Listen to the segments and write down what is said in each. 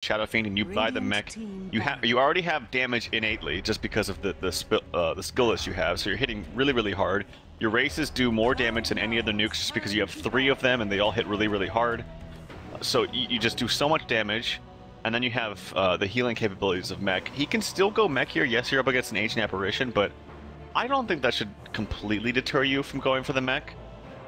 Shadow Fiend and you buy the mech, you already have damage innately just because of the skill list you have. So you're hitting really hard. Your races do more damage than any other nukes just because you have 3 of them and they all hit really hard. So you just do so much damage. And then you have the healing capabilities of mech. He can still go mech here. Yes, you're up against an Ancient Apparition, but I don't think that should completely deter you from going for the mech.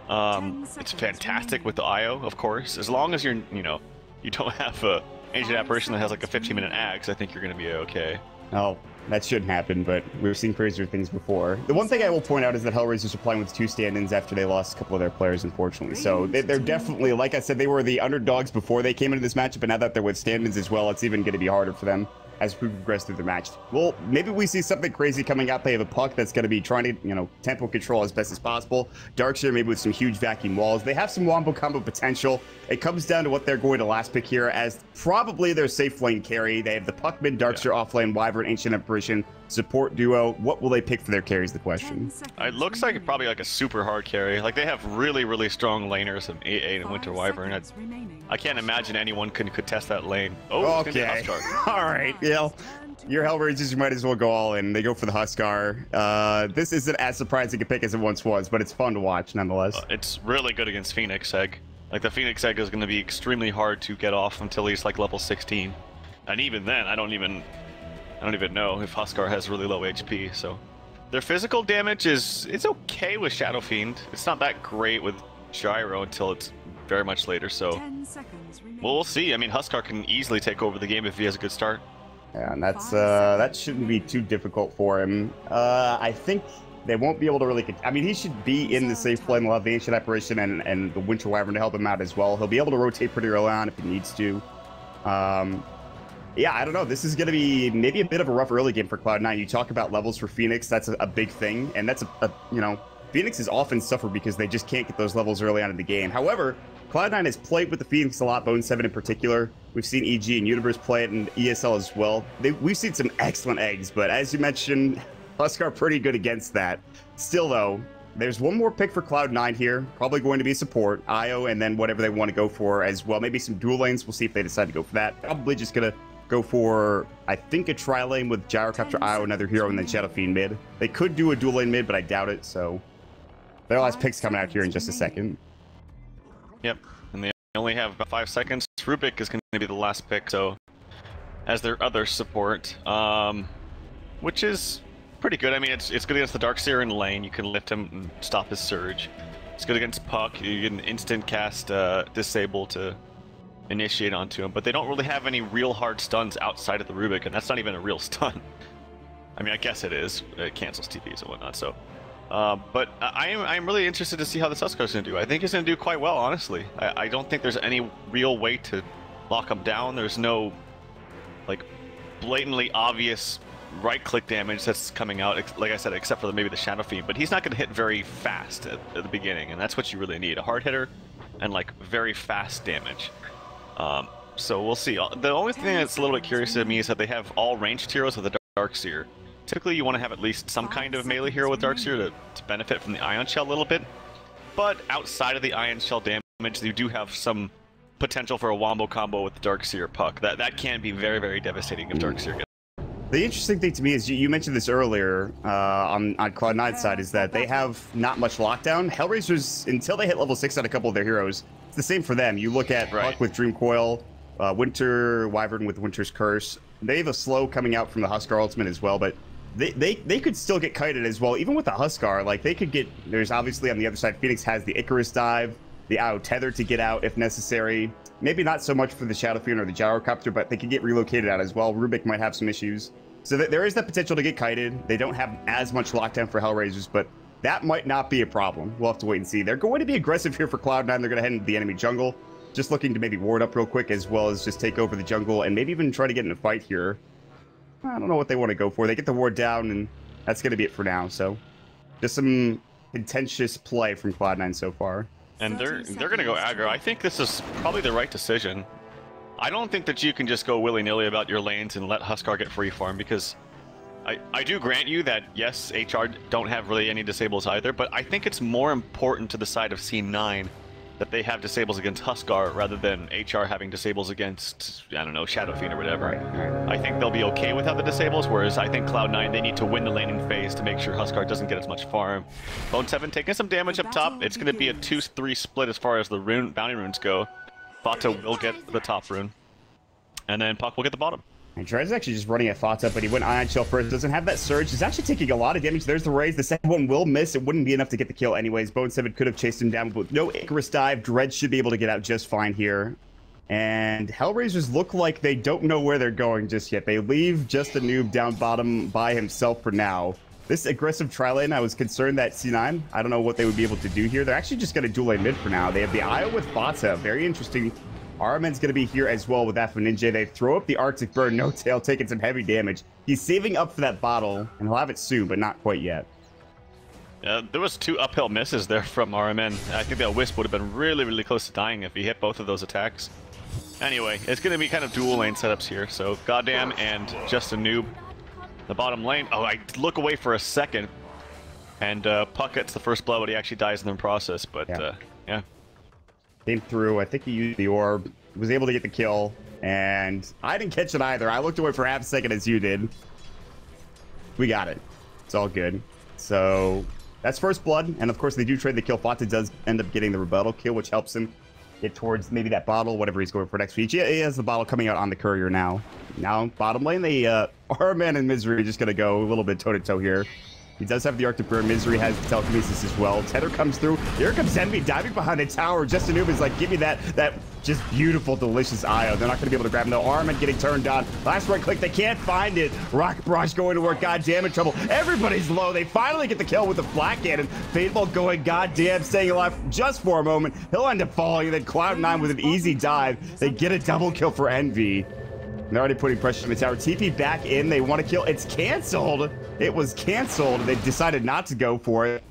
It's fantastic with the IO, of course. As long as you don't have a Ancient Apparition that has like a 15-minute axe, I think you're going to be okay. Oh, that shouldn't happen, but we've seen crazier things before. The one thing I will point out is that Hellraisers are playing with 2 stand-ins after they lost a couple of their players, unfortunately. So they're definitely, like I said, they were the underdogs before they came into this matchup, but now that they're with stand-ins as well, it's even going to be harder for them as we progress through the match. Well, maybe we see something crazy coming out. They have a puck that's going to be trying to, tempo control as best as possible. Darkseer maybe with some huge vacuum walls. They have some wombo combo potential. It comes down to what they're going to last pick here as probably their safe lane carry. They have the puck mid, Darkseer off lane, Wyvern, Ancient Apparition, support duo. What will they pick for their carries, the question? It looks like probably like a super hard carry. Like they have really strong laners of 8-8 and Winter Wyvern. I can't imagine anyone could test that lane. Oh, okay. All right. Yeah. Your Hellraisers, you might as well go all in. They go for the Huskar. This isn't as surprising a pick as it once was, but it's fun to watch nonetheless. It's really good against Phoenix Egg. Like the Phoenix Egg is going to be extremely hard to get off until he's like level 16. And even then, I don't even know if Huskar has really low HP. So their physical damage it's okay with Shadow Fiend. It's not that great with Gyro until it's very much later. So well, we'll see. I mean, Huskar can easily take over the game if he has a good start. Yeah, and that shouldn't be too difficult for him. I think they won't be able to really... I mean, he should be in the safe lane. We'll have the Ancient Apparition and the Winter Wyvern to help him out as well. He'll be able to rotate pretty early on if he needs to. Yeah, I don't know. This is going to be maybe a bit of a rough early game for Cloud9. You talk about levels for Phoenix. That's a big thing. And that's Phoenix is often suffer because they just can't get those levels early on in the game. However, Cloud9 has played with the Phoenix a lot, Bone 7 in particular. We've seen EG and Universe play it and ESL as well. We've seen some excellent eggs, but as you mentioned, Huskar pretty good against that. Still, though, there's one more pick for Cloud9 here. Probably going to be support, IO, and then whatever they want to go for as well. Maybe some dual lanes. We'll see if they decide to go for that. Probably just going to go for, I think, a tri-lane with Gyrocopter, IO, another hero, and then Shadow Fiend mid. They could do a dual lane mid, but I doubt it, so... Their last pick's coming out here in just a second. Yep, and they only have about 5 seconds. Rubik is going to be the last pick, so as their other support, which is pretty good. I mean, it's good against the Darkseer in lane. You can lift him and stop his surge. It's good against Puck. You get an instant cast Disable to initiate onto him, but they don't really have any real hard stuns outside of the Rubik, and that's not even a real stun. I mean, I guess it is. It cancels TPs and whatnot, so... but I'm really interested to see how the Huskar's going to do. I think he's going to do quite well, honestly. I don't think there's any real way to lock him down. There's no, like, blatantly obvious right-click damage that's coming out, like I said, except for maybe the Shadow Fiend. But he's not going to hit very fast at the beginning, and that's what you really need. A hard hitter and, like, very fast damage. So we'll see. The only thing that's a little bit curious to me is that they have all ranged heroes with the Darkseer. Typically, you want to have at least some kind of melee hero with Darkseer to benefit from the Ion Shell a little bit. But outside of the Ion Shell damage, you do have some potential for a wombo combo with the Darkseer Puck. That can be very devastating if Darkseer gets. The interesting thing to me is, you mentioned this earlier on Cloud9's side, is that they have not much lockdown. Hellraisers, until they hit level 6 on a couple of their heroes, it's the same for them. You look at Puck with Dream Coil, Winter Wyvern with Winter's Curse. They have a slow coming out from the Huskar ultimate as well, but they could still get kited as well, even with the Huskar. Like, they could get... There's obviously, on the other side, Phoenix has the Icarus Dive, the IO Tether to get out if necessary. Maybe not so much for the Shadow Fiend or the Gyrocopter, but they could get relocated out as well. Rubik might have some issues. So there is that potential to get kited. They don't have as much lockdown for Hellraisers, but that might not be a problem. We'll have to wait and see. They're going to be aggressive here for Cloud9. They're going to head into the enemy jungle. Just looking to maybe ward up real quick, as well as just take over the jungle and maybe even try to get in a fight here. I don't know what they want to go for. They get the ward down, and that's going to be it for now. So just some contentious play from Cloud9 so far. And they're going to go aggro. I think this is probably the right decision. I don't think that you can just go willy-nilly about your lanes and let Huskar get free farm, because I do grant you that, yes, HR don't have really any disables either, but I think it's more important to the side of C9 that they have disables against Huskar rather than HR having disables against, I don't know, Shadow Fiend or whatever. I think they'll be okay without the disables, whereas I think Cloud9, they need to win the laning phase to make sure Huskar doesn't get as much farm. Bone7 taking some damage up top. It's going to be a 2-3 split as far as the bounty runes go. Fata will get the top rune, and then Puck will get the bottom. And Dred's actually just running at Fata, but he went Ion Shell first. Doesn't have that surge. He's actually taking a lot of damage. There's the raise. The second one will miss. It wouldn't be enough to get the kill anyways. Bone7 could have chased him down, but with no Icarus dive, Dred should be able to get out just fine here. And Hellraisers look like they don't know where they're going just yet. They leave just a noob down bottom by himself for now. This aggressive tri-lane, I was concerned that C9, I don't know what they would be able to do here. They're actually just going to dual lane mid for now. They have the Io with Fata. Very interesting. Arman's going to be here as well with Ninja. They throw up the Arctic Burn, no tail, taking some heavy damage. He's saving up for that bottle, and he'll have it soon, but not quite yet. There was 2 uphill misses there from RMN. I think that Wisp would have been really, really close to dying if he hit both of those attacks. Anyway, it's going to be kind of dual lane setups here. So Goddamn and Just a Noob. The bottom lane. Oh, I look away for a second, and Puck gets the first blow, but he actually dies in the process. But yeah. Came through. I think he used the orb. Was able to get the kill. And I didn't catch it either. I looked away for half a second as you did. We got it. It's all good. So that's first blood. And of course, they do trade the kill. Fata does end up getting the rebuttal kill, which helps him get towards maybe that bottle, whatever he's going for next week. He has the bottle coming out on the courier now. Now, bottom lane, Arman and Misery are just going to go a little bit toe-to-toe here. He does have the Arctic Burn. Misery has the telekinesis as well. Tether comes through. Here comes Envy diving behind the tower. Just Anub is like, give me that just beautiful, delicious IO. They're not going to be able to grab him though. Arman getting turned on. Last right click. They can't find it. Rocket Barrage going to work. Goddamn in trouble. Everybody's low. They finally get the kill with the flat cannon. Fateful going goddamn, staying alive just for a moment. He'll end up falling. And then Cloud9 with an easy dive. They get a double kill for Envy. They're already putting pressure on the tower. TP back in. They want to kill. It's canceled. It was canceled. They decided not to go for it.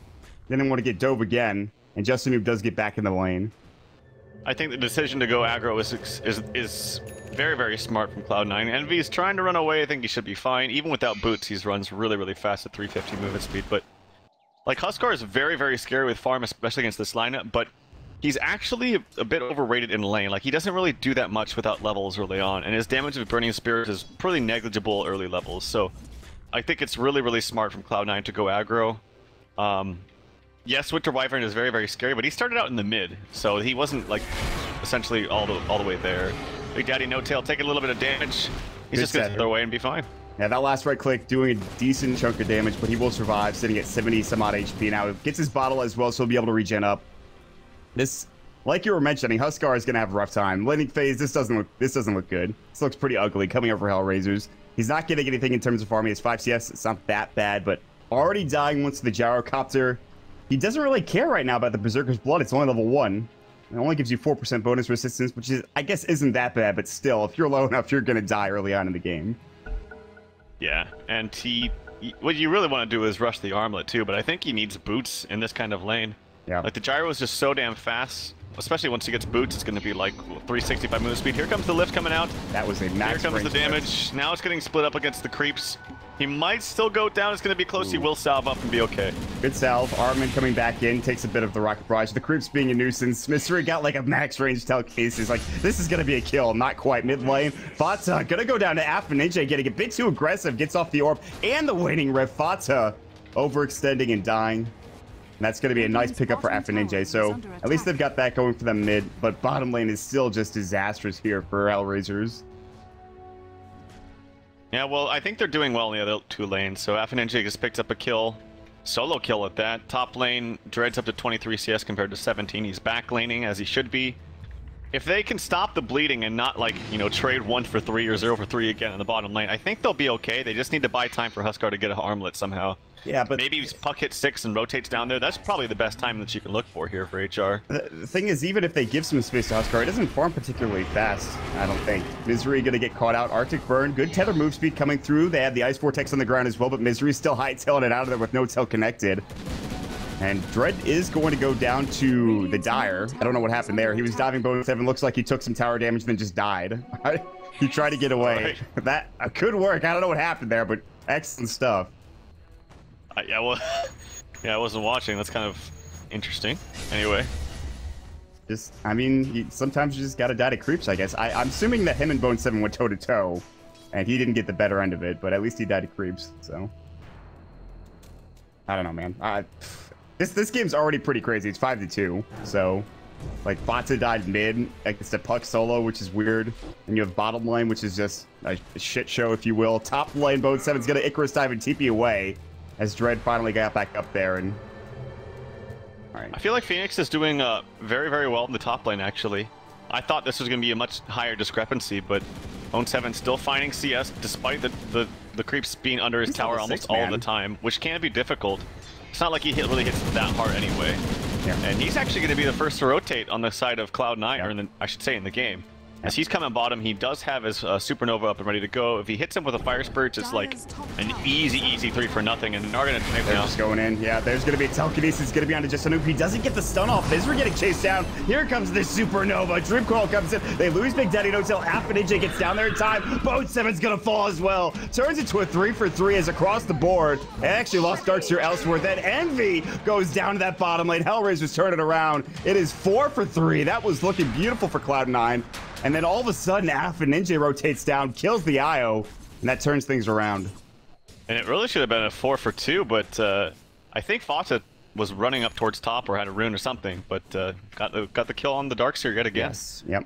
They didn't want to get dove again. And Justin Noob does get back in the lane. I think the decision to go aggro is very, very smart from Cloud9. Envy is trying to run away. I think he should be fine. Even without boots, he runs really, really fast at 350 movement speed. But like Huskar is very, very scary with farm, especially against this lineup. But he's actually a bit overrated in lane. Like, he doesn't really do that much without levels early on, and his damage with Burning Spirit is pretty negligible early levels. So I think it's really, really smart from Cloud9 to go aggro. Yes, Winter Wyvern is very, very scary, but he started out in the mid, so he wasn't, like, essentially all the way there. Big Daddy No Tail taking a little bit of damage. He's just going to throw away and be fine. Yeah, that last right click doing a decent chunk of damage, but he will survive, sitting at 70 some odd HP now. Gets his bottle as well, so he'll be able to regen up. This, like you were mentioning, Huskar is going to have a rough time. Laning phase, this doesn't look good. This looks pretty ugly coming over Hellraisers. He's not getting anything in terms of farming. He has 5 CS. It's not that bad, but already dying once the Gyrocopter. He doesn't really care right now about the Berserker's Blood. It's only level 1. It only gives you 4% bonus resistance, which is, I guess, isn't that bad, but still, if you're low enough, you're going to die early on in the game. Yeah, and what you really want to do is rush the armlet too, but I think he needs boots in this kind of lane. Yeah. Like, the gyro is just so damn fast, especially once he gets boots. It's going to be like 365 movement speed. Here comes the lift coming out. That was a max. Here comes the damage. Lift. Now it's getting split up against the creeps. He might still go down. It's going to be close. Ooh. He will salve up and be okay. Good salve. Arman coming back in, takes a bit of the rocket barrage. The creeps being a nuisance. Mystery got like a max range telekinesis. Like, this is going to be a kill. Not quite. Mid lane. Fata going to go down to Ninja, getting a bit too aggressive. Gets off the orb and the waning rift. Fata overextending and dying. And that's going to be a nice pickup for Ninja. So at least they've got that going for them mid. But bottom lane is still just disastrous here for Hellraisers. Yeah, well, I think they're doing well in the other 2 lanes. So Ninja just picked up a kill. Solo kill at that. Top lane, Dread's up to 23 CS compared to 17. He's back laning as he should be. If they can stop the bleeding and not, like, you know, trade 1 for 3 or 0 for 3 again in the bottom lane, I think they'll be okay. They just need to buy time for Huskar to get an armlet somehow. Yeah, but maybe Puck hits 6 and rotates down there. That's probably the best time that you can look for here for HR. The thing is, even if they give some space to Huskar, it doesn't farm particularly fast, I don't think. Misery going to get caught out. Arctic Burn, good tether move speed coming through. They have the Ice Vortex on the ground as well, but Misery's still hightailing it out of there with no tail connected. And Dread is going to go down to the Dire. I don't know what happened there. He was diving Bone7. Looks like he took some tower damage, then just died. He tried to get away. Right. That could work. I don't know what happened there, but excellent stuff. Yeah, well, yeah, I wasn't watching. That's kind of interesting. Anyway. Just, I mean, sometimes you just gotta die to creeps, I guess. I'm assuming that him and Bone 7 went toe-to-toe, and he didn't get the better end of it, but at least he died to creeps, so. I don't know, man. This game's already pretty crazy. It's 5-2, so... Like, Fata died mid, like, it's a Puck solo, which is weird. And you have bottom lane, which is just a shit show, if you will. Top lane, Bone 7's gonna Icarus dive and TP away, as Dread finally got back up there, and... Alright. I feel like Phoenix is doing very, very well in the top lane, actually. I thought this was going to be a much higher discrepancy, but Bone 7 still finding CS, despite the creeps being under his tower almost all the time, which can be difficult. It's not like he really hits that hard anyway. Yeah. And he's actually going to be the first to rotate on the side of Cloud9, or I should say in the game. As he's coming bottom, he does have his Supernova up and ready to go. If he hits him with a Fire Spirit, it's like an easy 3 for nothing, and they're going to They're just going in. Yeah, there's going to be a telekinesis. Going to be onto just Anoop. He doesn't get the stun off. Mizra getting chased down. Here comes the Supernova. Dream Coil comes in. They lose Big Daddy No Tail. Half an AJ gets down there in time. Bone 7's going to fall as well. Turns into a 3 for 3 as across the board. They actually lost Darkseer elsewhere. Then Envy goes down to that bottom lane. Hellraisers turn it around. It is 4 for 3. That was looking beautiful for Cloud9. And then all of a sudden, Alpha Ninja rotates down, kills the IO, and that turns things around. And it really should have been a 4 for 2, but I think Fata was running up towards top or had a rune or something, but got the kill on the Darkseer yet again. Yes, yep.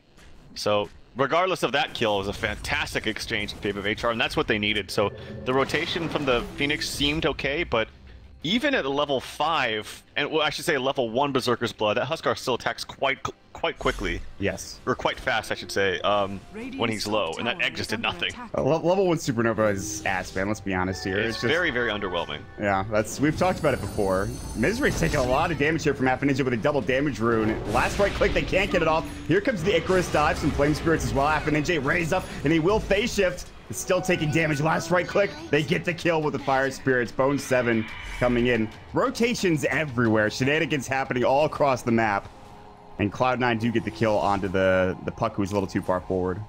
So regardless of that kill, it was a fantastic exchange in favor of HR, and that's what they needed. So the rotation from the Phoenix seemed okay, but even at a level 5, and well, I should say level 1 Berserker's Blood, that Huskar still attacks quite quickly. Yes. Or quite fast, I should say, when he's low, and that egg just did nothing. Level 1 Supernova is ass, man, let's be honest here. It's just very, very underwhelming. Yeah, we've talked about it before. Misery's taking a lot of damage here from Alpha Ninja with a double damage rune. Last right click, they can't get it off. Here comes the Icarus dive, some Flame Spirits as well. Alpha Ninja raised up, and he will phase shift. It's still taking damage. Last right click, they get the kill with the Fire Spirits. Bone 7 coming in. Rotations everywhere. Shenanigans happening all across the map. And Cloud9 do get the kill onto the Puck, who's a little too far forward.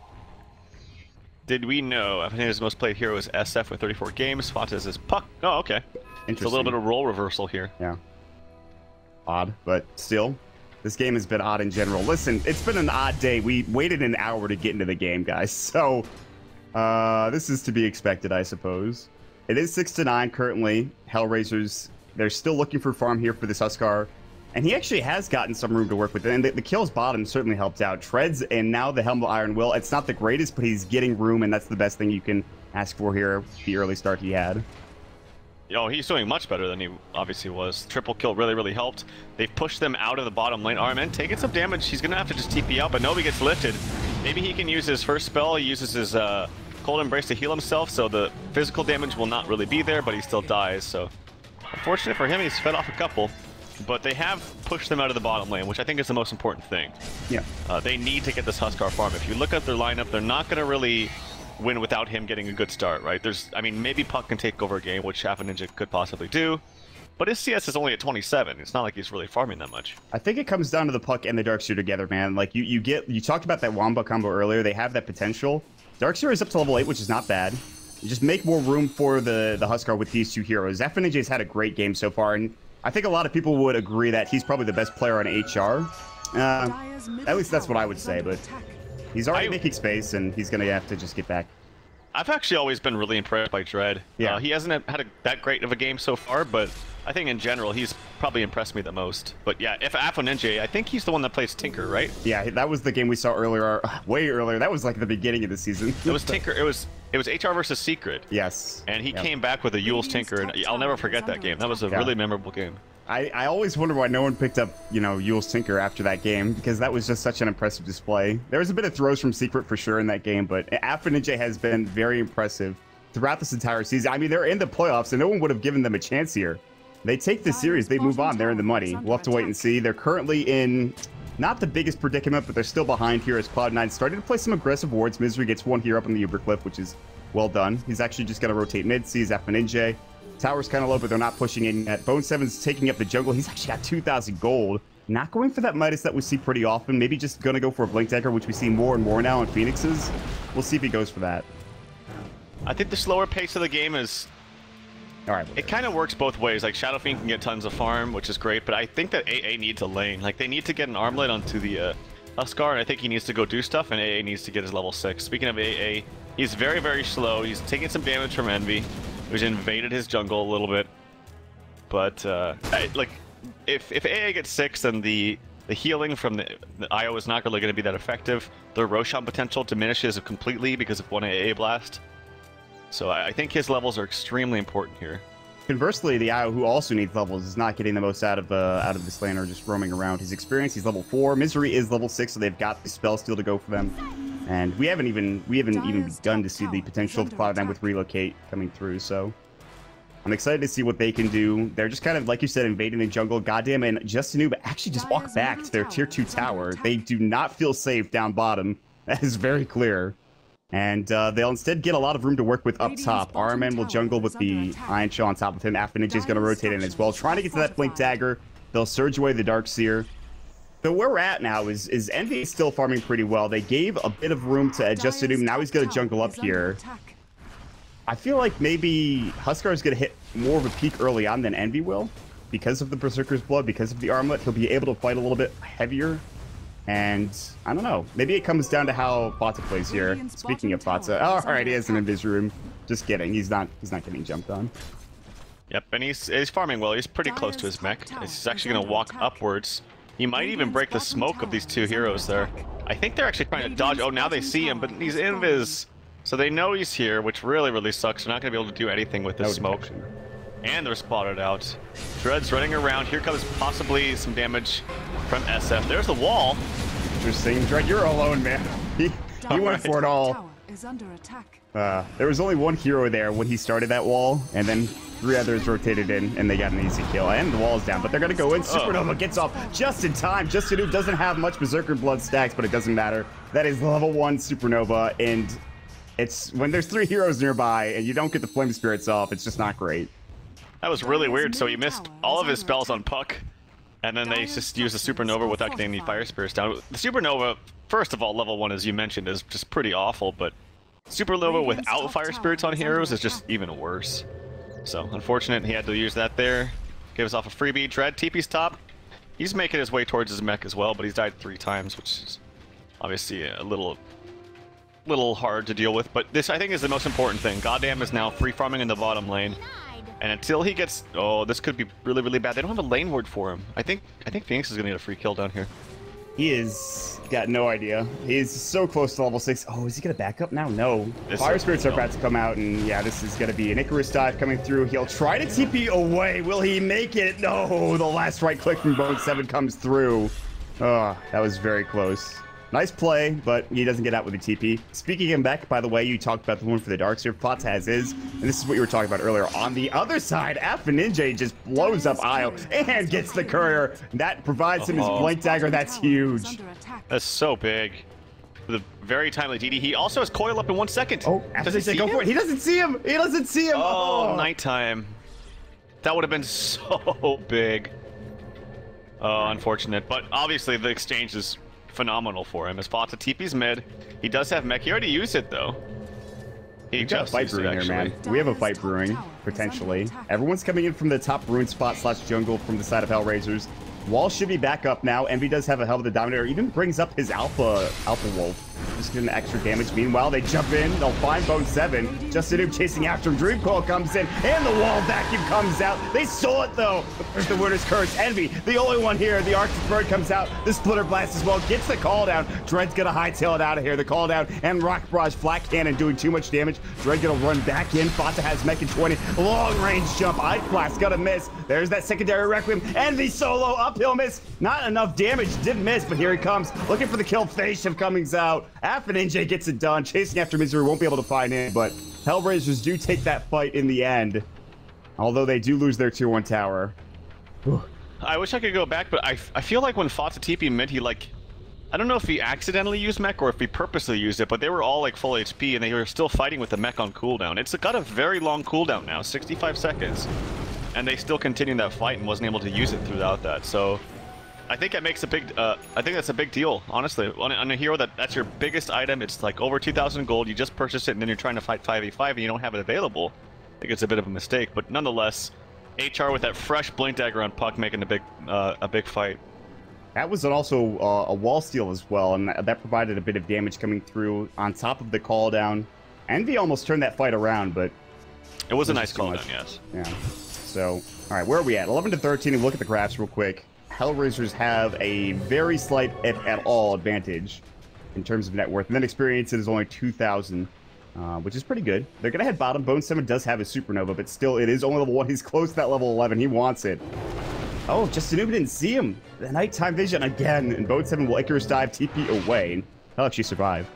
Did we know His most played hero is SF with 34 games? Fata's is Puck. Oh, okay. It's a little bit of role reversal here. Yeah. Odd, but still, this game has been odd in general. Listen, it's been an odd day. We waited an hour to get into the game, guys. So, this is to be expected, I suppose. It is 6-9 currently. Hellraisers, they're still looking for farm here for this Huskar. And he actually has gotten some room to work with. And the kills bottom certainly helped out. Treads and now the Helm of Iron Will. It's not the greatest, but he's getting room, and that's the best thing you can ask for here, the early start he had. Oh, he's doing much better than he obviously was. Triple kill really helped. They've pushed them out of the bottom lane. RMN taking some damage. He's going to have to just TP out, but nobody gets lifted. Maybe he can use his first spell. He uses his Cold Embrace to heal himself, so the physical damage will not really be there, but he still dies. So, unfortunate for him, he's fed off a couple. But they have pushed them out of the bottom lane, which I think is the most important thing. Yeah. They need to get this Huskar farm. If you look at their lineup, they're not going to really win without him getting a good start, right? I mean, maybe Puck can take over a game, which Half a Ninja could possibly do. But his CS is only at 27. It's not like he's really farming that much. I think it comes down to the Puck and the Darkseer together, man. Like, you talked about that Wamba combo earlier. They have that potential. Darkseer is up to level 8, which is not bad. You just make more room for the Huskar with these two heroes. FNJ's had a great game so far, and I think a lot of people would agree that he's probably the best player on HR. At least that's what I would say, but he's already making space, and he's going to have to just get back. I've actually always been really impressed by Dread. Yeah. He hasn't had that great of a game so far, but I think in general, he's probably impressed me the most. But yeah, if Afo Ninja, I think he's the one that plays Tinker, right? Yeah, that was the game we saw earlier, way earlier. That was like the beginning of the season. It was Tinker. It was HR versus Secret. Yes. And he came back with a Yule's Tinker, and I'll never forget that game. That was a really memorable game. I always wonder why no one picked up, Yule's Tinker after that game, because that was just such an impressive display. There was a bit of throws from Secret for sure in that game, but Afo Ninja has been very impressive throughout this entire season. I mean, they're in the playoffs, and no one would have given them a chance here. They take this series, they move on, they're in the money. We'll have to wait and see. They're currently in not the biggest predicament, but they're still behind here as Cloud9 starting to play some aggressive wards. Misery gets one here up on the Uber Cliff, which is well done. He's actually just going to rotate mid, sees Afo Ninja. Tower's kind of low, but they're not pushing in yet. Bone 7's taking up the jungle. He's actually got 2,000 gold. Not going for that Midas that we see pretty often. Maybe just going to go for a Blink Dagger, which we see more and more now in Phoenix's. We'll see if he goes for that. I think the slower pace of the game is All right. It kind of works both ways. Like Shadow Fiend can get tons of farm, which is great, but I think that AA needs a lane. Like they need to get an armlet onto the Huskar, and I think he needs to go do stuff, and AA needs to get his level 6. Speaking of AA, he's very, very slow. He's taking some damage from Envy, who's invaded his jungle a little bit. But if AA gets 6, then the healing from the IO is not really going to be that effective. The Roshan potential diminishes completely because of one AA blast. So I think his levels are extremely important here. Conversely, the IO, who also needs levels, is not getting the most out of this lane or just roaming around. His experience, he's level 4. Misery is level 6, so they've got the spell steal to go for them. And we haven't even begun to see the potential of Cloud9 with relocate coming through. So I'm excited to see what they can do. They're just kind of, like you said, invading the jungle. Goddamn, and Justinoob actually just walk back to their tier 2 tower. They do not feel safe down bottom. That is very clear. And they'll instead get a lot of room to work with up top. RMN will jungle with the Iron Shell on top of him. Ninja is going to rotate in as well. Trying to get to that Blink Dagger. They'll surge away the Darkseer. So where we're at now is Envy is still farming pretty well. They gave a bit of room to Justinoob. Now he's going to jungle up here. I feel like maybe Huskar is going to hit more of a peak early on than Envy will. Because of the Berserker's Blood, because of the armlet, he'll be able to fight a little bit heavier. And I don't know. Maybe it comes down to how Fata plays here. Speaking of Fata, oh, all right, he has an invis room. Just kidding. He's not getting jumped on. Yep, and he's farming well. He's pretty close to his mech. He's actually going to walk upwards. He might even break the smoke of these two heroes there. I think they're actually trying to dodge. Oh, now they see him, but he's invis. So they know he's here, which really, really sucks. They're not going to be able to do anything with this smoke. And they're spotted out. Dread's running around. Here comes possibly some damage from SF. There's the wall. Interesting. Dread, you're alone, man. He went for it all. There was only one hero there when he started that wall, and then 3 others rotated in, and they got an easy kill. And the wall's down, but they're going to go in. Supernova gets off just in time. Justinoob doesn't have much Berserker Blood stacks, but it doesn't matter. That is level 1 Supernova, and it's when there's 3 heroes nearby, and you don't get the Flame Spirits off, it's just not great. That was really weird. So he missed all of his spells on Puck, and then they just used the Supernova without getting the Fire Spirits down. The Supernova, first of all, level 1, as you mentioned, is just pretty awful, but Supernova without Fire Spirits on heroes is just even worse. So, unfortunate he had to use that there. Gives off a freebie. Dread, TP's top. He's making his way towards his mech as well, but he's died 3 times, which is obviously a little hard to deal with. But this, I think, is the most important thing. Goddamn is now free farming in the bottom lane. And until he gets... Oh, this could be really, really bad. They don't have a lane ward for him. I think Phoenix is going to get a free kill down here. He is... got no idea. He's so close to level 6. Oh, is he going to back up now? No. Fire Spirits are about to come out, and yeah, this is going to be an Icarus dive coming through. He'll try to TP away. Will he make it? No, the last right click from Bone 7 comes through. Oh, that was very close. Nice play, but he doesn't get out with a TP. Speaking of Mech, by the way, you talked about the one for the Darkseer. Fata has his, and this is what you were talking about earlier. On the other side, Ninja just blows up Io and gets the courier. That provides him his Blink Dagger. That's huge. That's so big. The very timely DD. He also has Coil up in 1 second. Oh, does he say go for it? He doesn't see him. He doesn't see him. Oh, nighttime. That would have been so big. Oh, unfortunate. But obviously the exchange is phenomenal for him. As Fata TP's mid. He does have mech. He already used it though. We've got a fight brewing here, man. We have a fight brewing, potentially. Everyone's coming in from the top ruin spot / jungle from the side of Hellraisers. Wall should be back up now. Envy does have a hell of a Dominator. Even brings up his Alpha Wolf. Just getting extra damage. Meanwhile, they jump in. They'll find Bone 7. Justinoob chasing after him. Dream Coil comes in. And the wall vacuum comes out. They stole it, though. But there's the Winter's Curse. Envy, the only one here. The Arctic Bird comes out. The Splitter Blast as well. Gets the call down. Dread's going to hightail it out of here. The call down. And Rock Barrage Flat Cannon doing too much damage. Dread going to run back in. Fata has mech in 20. Long range jump. Ice Blast going to miss. There's that secondary Requiem. Envy solo. Uphill miss. Not enough damage. Didn't miss, but here he comes. Looking for the kill. Face Shift coming out. Ninja gets it done. Chasing after Misery. Won't be able to find him, but Hellraisers do take that fight in the end. Although they do lose their tier 1 tower. I wish I could go back, but I feel like when Fata TP mid, he like... I don't know if he accidentally used mech or if he purposely used it, but they were all like full HP and they were still fighting with the mech on cooldown. It's got a very long cooldown now, 65 seconds. And they still continued that fight and wasn't able to use it throughout that, so... I think that makes a big, I think that's a big deal, honestly. On a hero that's your biggest item, it's like over 2,000 gold, you just purchased it and then you're trying to fight 5v5 and you don't have it available. I think it's a bit of a mistake, but nonetheless, HR with that fresh blink dagger on Puck making a big fight. That was also a wall steal as well, and that provided a bit of damage coming through on top of the call down. Envy almost turned that fight around, but it was a nice call down, yes. Yeah. So, all right, where are we at? 11 to 13. And look at the graphs real quick. Hellraisers have a very slight, if at all, advantage in terms of net worth, and then experience it is only 2,000, which is pretty good. They're gonna head bottom. Bone 7 does have a supernova, but still, it is only level 1. He's close to that level 11. He wants it. Oh, just Anub didn't see him. The nighttime vision again, and Bone 7 will Icarus dive TP away, and he'll actually survive.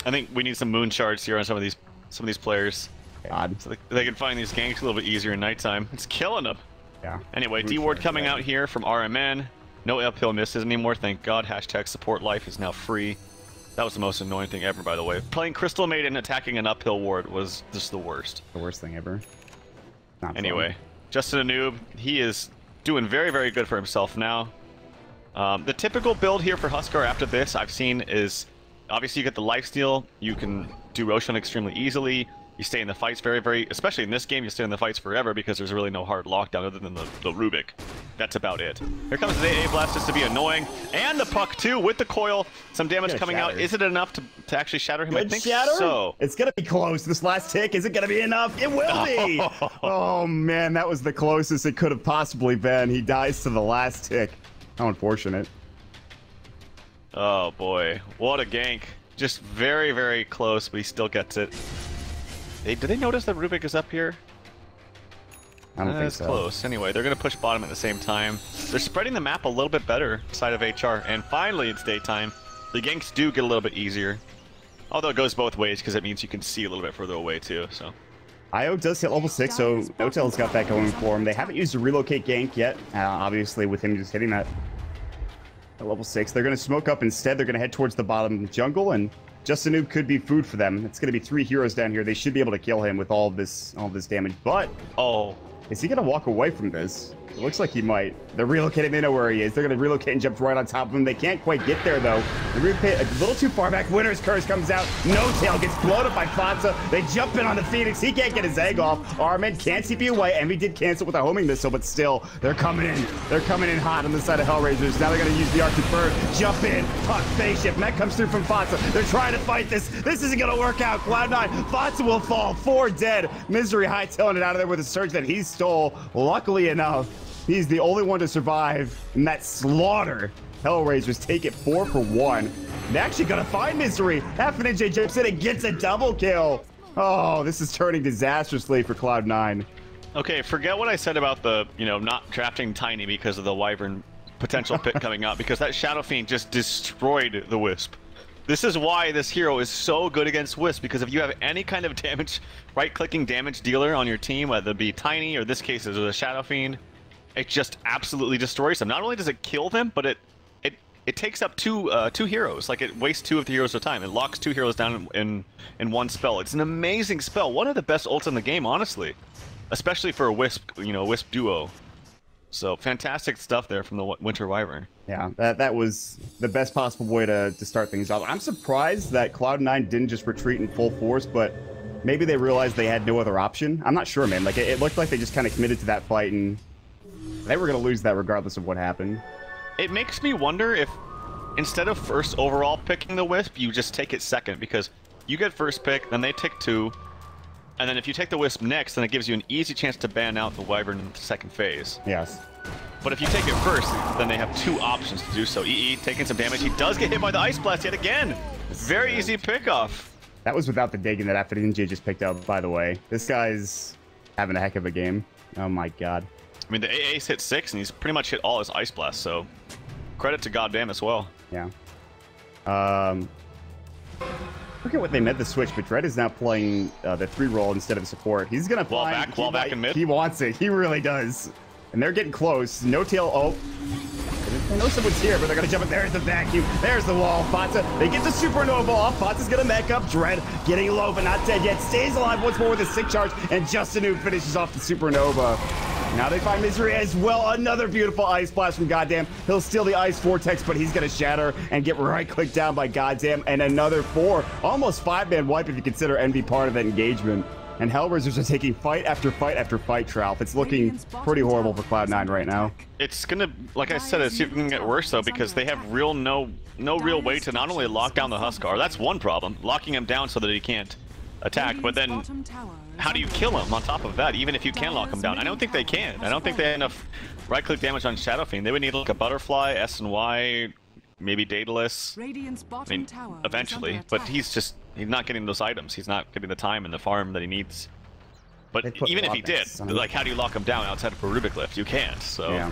I think we need some moon shards here on some of these players. God. So they can find these ganks a little bit easier in nighttime. It's killing them. Yeah. Anyway, D-Ward coming out here from RMN. No uphill misses anymore, thank God. Hashtag support life is now free. That was the most annoying thing ever, by the way. Playing Crystal Maiden attacking an uphill ward was just the worst. The worst thing ever. Not anyway, fun. Justin Anub, he is doing very, very good for himself now. The typical build here for Huskar after this I've seen is, obviously you get the lifesteal, you can do Roshan extremely easily, you stay in the fights very, especially in this game, you stay in the fights forever because there's really no hard lockdown other than the Rubik. That's about it. Here comes the AA Blast just to be annoying, and the Puck too with the coil. Some damage coming out. Is it enough to actually shatter him? I think so. It's going to be close. This last tick, is it going to be enough? It will be! Oh man, that was the closest it could have possibly been. He dies to the last tick. How unfortunate. Oh boy, what a gank. Just very close, but he still gets it. Did they notice that Rubik is up here? I don't think so. That's close. Anyway, they're going to push bottom at the same time. They're spreading the map a little bit better side of HR, and finally it's daytime. The ganks do get a little bit easier. Although it goes both ways because it means you can see a little bit further away too. So IO does hit level 6, so Notel's got that going for him. They haven't used a relocate gank yet, obviously with him just hitting that at level 6. They're going to smoke up instead. They're going to head towards the bottom jungle, and Justin Noob could be food for them. It's going to be 3 heroes down here. They should be able to kill him with all this damage. But is he going to walk away from this? It looks like he might. They're relocating. They know where he is. They're going to relocate and jump right on top of him. They can't quite get there, though. They relocate a little too far back. Winner's Curse comes out. No Tail gets blown up by Fonza. They jump in on the Phoenix. He can't get his egg off. Armin can't TP away. Envy did cancel with a homing missile, but still, they're coming in. They're coming in hot on the side of Hellraisers. Now they're going to use the Arctic Bird. Jump in. Puck, face shift. Mech comes through from Fonza. They're trying to fight this. This isn't going to work out. Cloud9. Fonza will fall. 4 dead. Misery hightailing it out of there with a surge that he stole. Luckily enough, he's the only one to survive in that slaughter. Hellraisers take it 4 for 1. They're actually gonna find Misery. Half an NJ jumps in and gets a double kill. Oh, this is turning disastrously for Cloud9. Okay, forget what I said about the, not drafting Tiny because of the Wyvern potential pick coming up, because that Shadow Fiend just destroyed the Wisp. This is why this hero is so good against Wisp, because if you have any kind of damage, right-clicking damage dealer on your team, whether it be Tiny or this case is a Shadow Fiend, it just absolutely destroys them. Not only does it kill them, but it takes up two heroes. Like, it wastes 2 of the heroes at a time. It locks 2 heroes down in one spell. It's an amazing spell. One of the best ults in the game, honestly. Especially for a Wisp, Wisp duo. So, fantastic stuff there from the Winter Wyvern. Yeah, that was the best possible way to start things off. I'm surprised that Cloud9 didn't just retreat in full force, but maybe they realized they had no other option. I'm not sure, man. Like, it looked like they just kind of committed to that fight, and they were going to lose that regardless of what happened. It makes me wonder if, instead of first overall picking the Wisp, you just take it second, because you get first pick, then they take 2, and then if you take the Wisp next, then it gives you an easy chance to ban out the Wyvern in the second phase. Yes. But if you take it first, then they have 2 options to do so. EE taking some damage. He does get hit by the Ice Blast yet again. Very easy pickoff. That was without the digging that Ninja just picked up, by the way. This guy's having a heck of a game. Oh my god. I mean, the AA's hit 6, and he's pretty much hit all his Ice Blasts, so credit to goddamn as well. Yeah. Look at what they meant the switch, but Dread is now playing the 3 role instead of support. He's gonna wall back in mid. He wants it. He really does. And they're getting close. No Tail. Oh. I know someone's here, but they're gonna jump in. There's the vacuum. There's the wall. Fonza. They get the supernova off. Fonza's gonna mech up. Dread getting low, but not dead yet. Stays alive once more with a sick charge, and Justin who finishes off the supernova. Now they find Misery as well. Another beautiful Ice Blast from Goddamn. He'll steal the Ice Vortex, but he's going to shatter and get right-clicked down by Goddamn. And another 4. Almost 5-man wipe if you consider Envy part of that engagement. And Hellraisers are taking fight after fight after fight, Trout. It's looking pretty horrible for Cloud9 right now. It's gonna, like I said, it's even gonna get worse though, because they have no real way to not only lock down the Huskar. That's one problem, locking him down so that he can't attack. But then, how do you kill him on top of that? Even if you can lock him down, I don't think they can. I don't think they have enough right-click damage on Shadow Fiend. They would need like a Butterfly, S and Y, maybe Daedalus. I mean, eventually, but he's not getting those items. He's not getting the time and the farm that he needs. But even if he did, like, how do you lock him down outside of a Rubik lift? You can't. So yeah.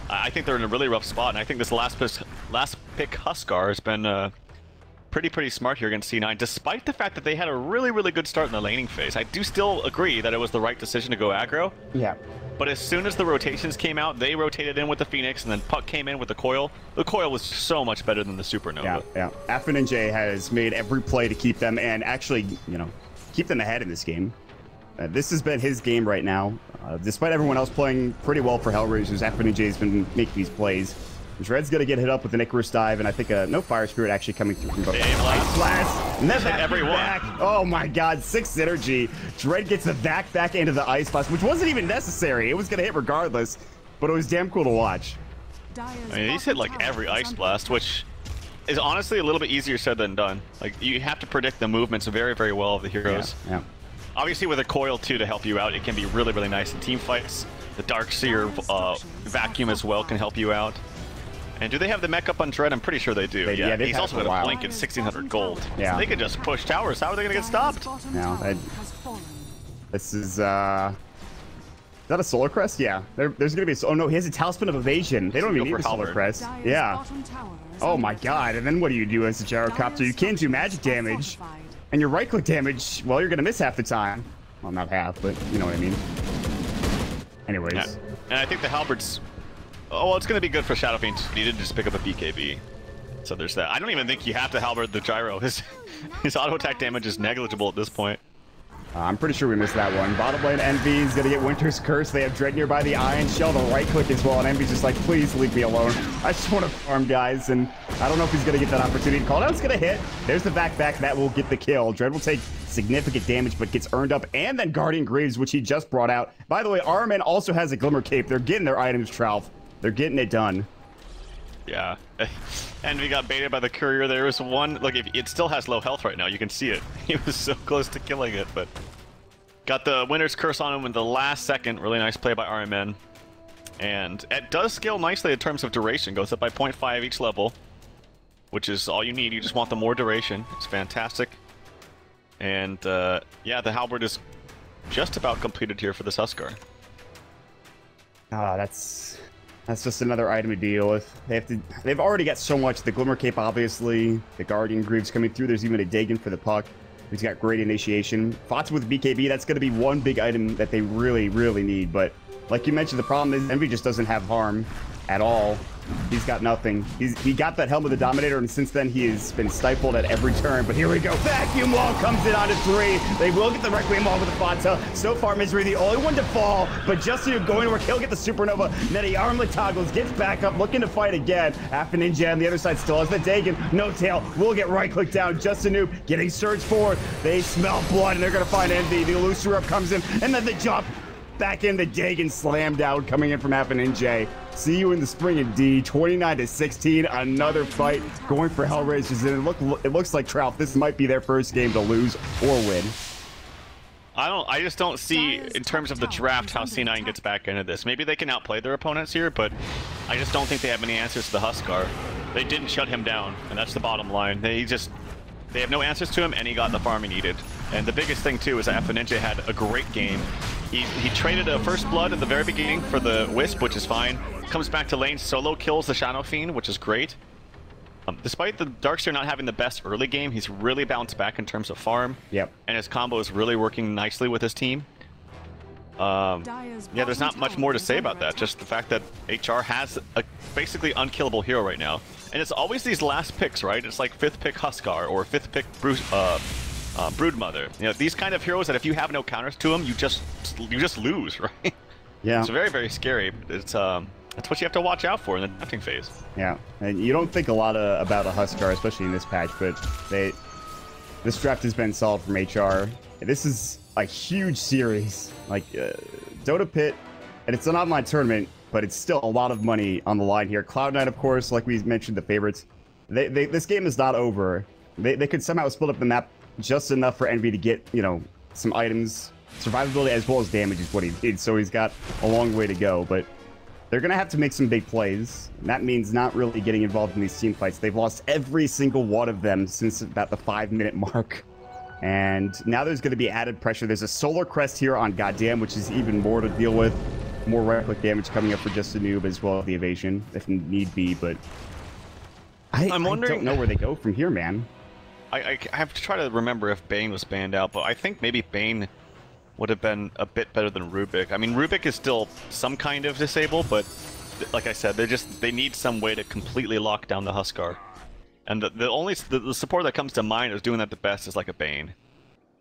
I think they're in a really rough spot, and I think this last pick Huskar has been pretty smart here against C9, despite the fact that they had a really good start in the laning phase. I do still agree that it was the right decision to go aggro. Yeah. But as soon as the rotations came out, they rotated in with the Phoenix, and then Puck came in with the Coil. The Coil was so much better than the Supernova. Yeah. FNJ has made every play to keep them, and actually, you know, keep them ahead in this game. This has been his game right now. Despite everyone else playing pretty well for Hellraisers, FNJ has been making these plays. Dread's gonna get hit up with an Icarus dive, and I think no Fire Spirit actually coming through from both. Ice Blast, and then back. Oh my God, 6 synergy. Dread gets the back into the Ice Blast, which wasn't even necessary. It was gonna hit regardless, but it was damn cool to watch. I mean, he's hit like every Ice Blast, which is honestly a little bit easier said than done. Like, you have to predict the movements very well of the heroes. Yeah. Obviously, with a Coil too to help you out, it can be really nice in team fights. The Darkseer Vacuum as well can help you out. And do they have the mech up on Dread? I'm pretty sure they do. Yeah, he's also got a blink at 1600 gold. Yeah. So they could just push towers. How are they going to get stopped? No, this is that a Solar Crest? Yeah. There's going to be oh no, he has a Talisman of Evasion. They don't even need a Solar Crest. Yeah. Oh my God. And then what do you do as a Gyrocopter? You can't do magic damage. And your right-click damage, well, you're going to miss half the time. Well, not half, but you know what I mean. Anyways. Yeah. And I think the Halberds... Oh, well, it's going to be good for Shadow Fiend. He did just pick up a BKB. So there's that. I don't even think you have to halberd the gyro. His auto attack damage is negligible at this point. I'm pretty sure we missed that one. Bottom lane, Envy's going to get Winter's Curse. They have Dread nearby the Iron Shell, the right click as well. And Envy's just like, please leave me alone. I just want to farm, guys. And I don't know if he's going to get that opportunity. Call down's going to hit. There's the back. That will get the kill. Dread will take significant damage, but gets earned up. And then Guardian Greaves, which he just brought out. By the way, Arman also has a Glimmer Cape. They're getting their items, Trout. They're getting it done. Yeah. And we got baited by the courier. There was one, look, it still has low health right now. You can see it. He was so close to killing it, but got the Winter's Curse on him in the last second. Really nice play by RMN. And it does scale nicely in terms of duration. Goes up by 0.5 each level, which is all you need. You just want the more duration. It's fantastic. And yeah, the Halberd is just about completed here for this Huskar. That's just another item to deal with. They've already got so much. The Glimmer Cape, obviously. The Guardian Greaves coming through. There's even a Dagon for the Puck. He's got great initiation. Fots with BKB, that's going to be one big item that they really need. But like you mentioned, the problem is Envy just doesn't have harm at all. He's got nothing. He got that Helm of the Dominator, and since then he has been stifled at every turn. But here we go. Vacuum Wall comes in onto 3. They will get the Requiem Wall with the Fata. So far, Misery the only one to fall. But Justin going to work. He'll get the Supernova. Netty armlet toggles, gets back up, looking to fight again. Half a Ninja on the other side still has the Dagon. No tail. Will get right-click down. Justin Noob getting surged forward. They smell blood, and they're going to find Envy. The Illusory up comes in, and then the jump. Back in, the Dagon slammed out, coming in from Half a Ninja. See you in the spring indeed. 29-16, another fight going for Hellraisers, and it looks like Trout. This might be their first game to lose or win. I just don't see in terms of the draft how C9 gets back into this. Maybe they can outplay their opponents here, but I just don't think they have any answers to the Huskar. They didn't shut him down, and that's the bottom line. They have no answers to him, and he got the farm he needed. And the biggest thing too is that Ninja had a great game. He traded a First Blood at the very beginning for the Wisp, which is fine. Comes back to lane, solo kills the Shadow Fiend, which is great. Despite the Darkseer not having the best early game, he's really bounced back in terms of farm. Yep. And his combo is really working nicely with his team. Yeah, there's not much more to say about that. Just the fact that HR has a basically unkillable hero right now. And it's always these last picks, right? It's like 5th pick Huskar or 5th pick Broodmother. You know, these kind of heroes that if you have no counters to them, you just lose, right? Yeah. It's very scary. It's that's what you have to watch out for in the drafting phase. Yeah, and you don't think a lot about a Huskar, especially in this patch, but this draft has been solid from HR. This is a huge series. Like, Dota Pit, and it's an online tournament, but it's still a lot of money on the line here. Cloud9, of course, like we mentioned, the favorites. This game is not over. They could somehow split up the map just enough for Envy to get, you know, some items. Survivability as well as damage is what he needs, so he's got a long way to go, but they're going to have to make some big plays, and that means not really getting involved in these team fights. They've lost every single one of them since about the 5-minute mark, and now there's going to be added pressure. There's a solar crest here on Goddamn, which is even more to deal with. More right-click damage coming up for Just a Noob, as well as the evasion, if need be, but I'm wondering, I don't know where they go from here, man. I have to try to remember if Bane was banned out, but I think maybe Bane would have been a bit better than Rubik. I mean, Rubik is still some kind of disabled, but like I said, they need some way to completely lock down the Huskar. And the support that comes to mind is doing that the best is like a Bane.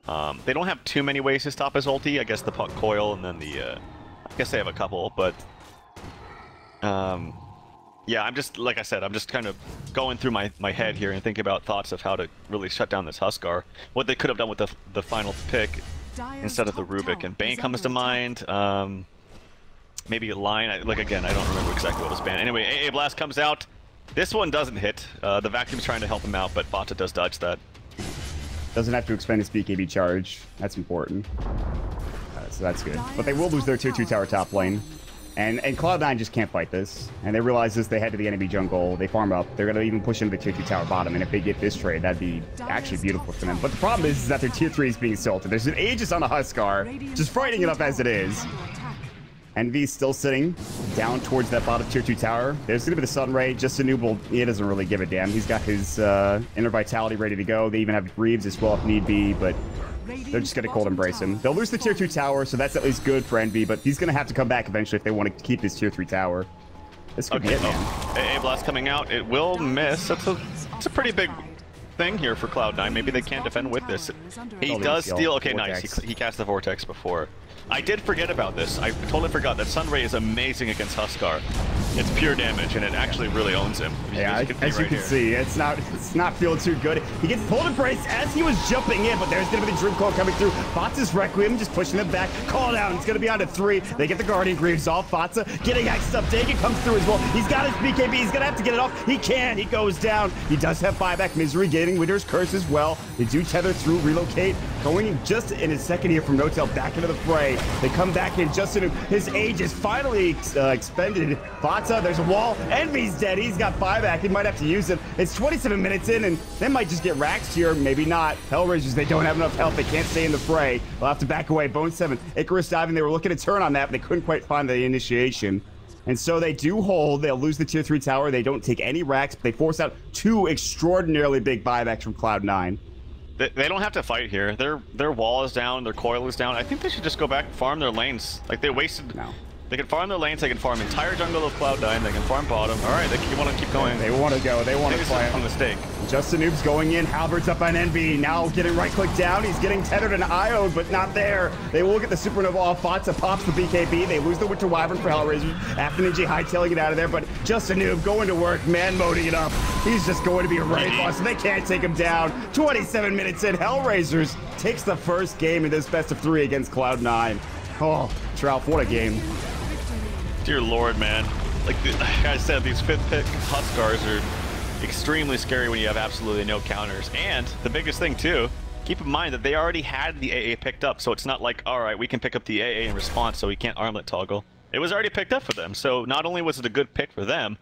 They don't have too many ways to stop his ulti. I guess the Puck Coil and then the I guess they have a couple, but yeah, I'm just, like I said, I'm just kind of going through my head here and thinking about thoughts of how to really shut down this Huskar. What they could have done with the final pick instead of the Rubik. And Bane comes to mind. Maybe a line. Like, again, I don't remember exactly what was banned. Anyway, AA Blast comes out. This one doesn't hit. The Vacuum's trying to help him out, but Vata does dodge that. Doesn't have to expend his BKB charge. That's important. So that's good. But they will lose their tier 2 tower top lane. And Cloud9 just can't fight this. And they realize this, they head to the enemy jungle, they farm up, they're going to even push into the tier 2 tower bottom, and if they get this trade, that'd be actually beautiful for them. But the problem is that their tier 3 is being salted. There's an Aegis on a Huskar, just frightening enough as it is. Envy's still sitting down towards that bottom tier 2 tower. There's going to be the Sun Ray. Just a Noob, he doesn't really give a damn. He's got his Inner Vitality ready to go. They even have Greaves as well if need be, but they're just going to cold embrace him. They'll lose the tier 2 tower, so that's at least good for Envy, but he's going to have to come back eventually if they want to keep his tier 3 tower. This could be it, man. AA Blast coming out. It will miss. It's a pretty big thing here for Cloud9. Maybe they can't defend with this. He does steal. Okay, nice. He cast the Vortex before. I did forget about this. I totally forgot that Sunray is amazing against Huskar. It's pure damage, and it actually really owns him. Yeah, as you can see, it's not feeling too good. He gets cold embrace as he was jumping in, but there's going to be the Dream Coil coming through. Fatsa's Requiem just pushing him back. Call down. It's going to be on to 3. They get the Guardian Greaves off. Fatsa getting X'd up. Dagan comes through as well. He's got his BKB. He's going to have to get it off. He can. He goes down. He does have buyback. Misery gaining Winter's Curse as well. They do tether through, relocate. Going just in his second here from Notel back into the fray. They come back in. Justin, his age is finally expended. Vata, there's a wall. Envy's dead. He's got buyback. He might have to use it. It's 27 minutes in, and they might just get raxed here. Maybe not. Hellraisers, they don't have enough health. They can't stay in the fray. They'll have to back away. Bone 7. Icarus diving. They were looking to turn on that, but they couldn't quite find the initiation. And so they do hold. They'll lose the tier 3 tower. They don't take any racks, but they force out 2 extraordinarily big buybacks from Cloud9. They don't have to fight here. Their wall is down, their coil is down. I think they should just go back and farm their lanes. Like, they wasted... No. They can farm their lanes, they can farm entire jungle of Cloud9, they can farm bottom. Alright, they want to keep going. They want to go, they want to play. It's a mistake. Justin Noob's going in, Halbert's up on Envy, now getting right-click down, he's getting tethered and IO'd, but not there. They will get the Supernova off, Fatsa pops the BKB, they lose the Winter Wyvern for Hellraisers, after Ninja hightailing it out of there, but Justin Noob going to work, man-moding it up. He's just going to be a right boss, and they can't take him down. 27 minutes in, Hellraisers takes the first game in this best of 3 against Cloud9. Oh, Trout, what a game. Dear Lord, man. Like I said, these 5th pick Huskars are extremely scary when you have absolutely no counters. And the biggest thing, too, keep in mind that they already had the AA picked up, so it's not like, alright, we can pick up the AA in response, so we can't armlet toggle. It was already picked up for them, so not only was it a good pick for them,